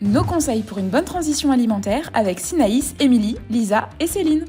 Nos conseils pour une bonne transition alimentaire avec Sinaïs, Émilie, Lisa et Céline.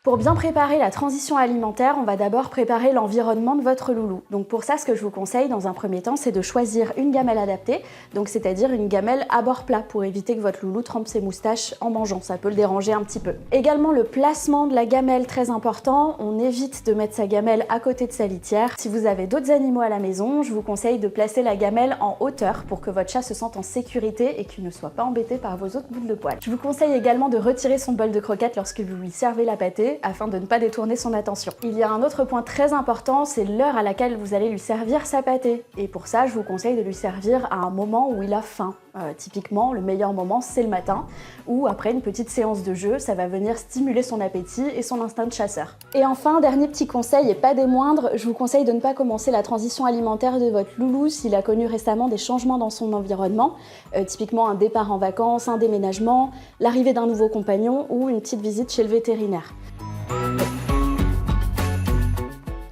Pour bien préparer la transition alimentaire, on va d'abord préparer l'environnement de votre loulou. Donc pour ça, ce que je vous conseille dans un premier temps, c'est de choisir une gamelle adaptée, donc c'est-à-dire une gamelle à bord plat pour éviter que votre loulou trempe ses moustaches en mangeant, ça peut le déranger un petit peu. Également le placement de la gamelle, très important, on évite de mettre sa gamelle à côté de sa litière. Si vous avez d'autres animaux à la maison, je vous conseille de placer la gamelle en hauteur pour que votre chat se sente en sécurité et qu'il ne soit pas embêté par vos autres boules de poils. Je vous conseille également de retirer son bol de croquettes lorsque vous lui servez la pâtée, afin de ne pas détourner son attention. Il y a un autre point très important, c'est l'heure à laquelle vous allez lui servir sa pâtée. Et pour ça, je vous conseille de lui servir à un moment où il a faim. Typiquement, le meilleur moment, c'est le matin, ou après une petite séance de jeu, ça va venir stimuler son appétit et son instinct de chasseur. Et enfin, dernier petit conseil, et pas des moindres, je vous conseille de ne pas commencer la transition alimentaire de votre loulou s'il a connu récemment des changements dans son environnement, typiquement un départ en vacances, un déménagement, l'arrivée d'un nouveau compagnon ou une petite visite chez le vétérinaire.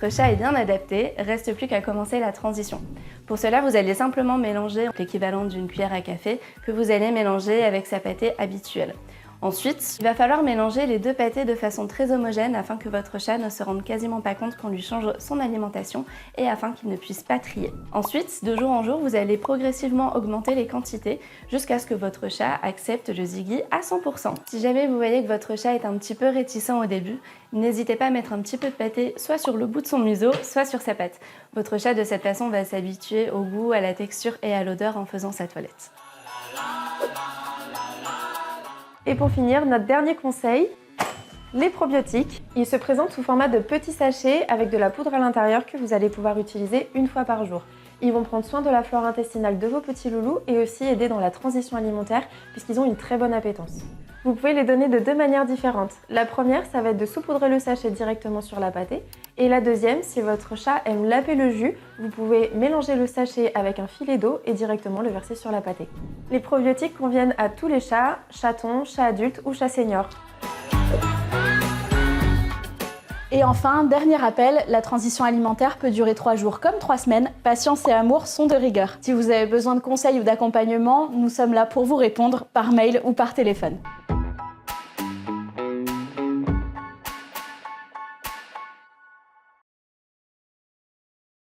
Votre chat est bien adapté, reste plus qu'à commencer la transition. Pour cela, vous allez simplement mélanger l'équivalent d'une cuillère à café que vous allez mélanger avec sa pâtée habituelle. Ensuite, il va falloir mélanger les deux pâtés de façon très homogène afin que votre chat ne se rende quasiment pas compte qu'on lui change son alimentation et afin qu'il ne puisse pas trier. Ensuite, de jour en jour, vous allez progressivement augmenter les quantités jusqu'à ce que votre chat accepte le Ziggy à 100%. Si jamais vous voyez que votre chat est un petit peu réticent au début, n'hésitez pas à mettre un petit peu de pâté soit sur le bout de son museau, soit sur sa patte. Votre chat de cette façon va s'habituer au goût, à la texture et à l'odeur en faisant sa toilette. Et pour finir, notre dernier conseil, les probiotiques. Ils se présentent sous format de petits sachets avec de la poudre à l'intérieur que vous allez pouvoir utiliser une fois par jour. Ils vont prendre soin de la flore intestinale de vos petits loulous et aussi aider dans la transition alimentaire puisqu'ils ont une très bonne appétence. Vous pouvez les donner de deux manières différentes. La première, ça va être de saupoudrer le sachet directement sur la pâtée. Et la deuxième, si votre chat aime laver le jus, vous pouvez mélanger le sachet avec un filet d'eau et directement le verser sur la pâtée. Les probiotiques conviennent à tous les chats, chatons, chats adultes ou chats seniors. Et enfin, dernier rappel, la transition alimentaire peut durer 3 jours comme 3 semaines. Patience et amour sont de rigueur. Si vous avez besoin de conseils ou d'accompagnement, nous sommes là pour vous répondre par mail ou par téléphone.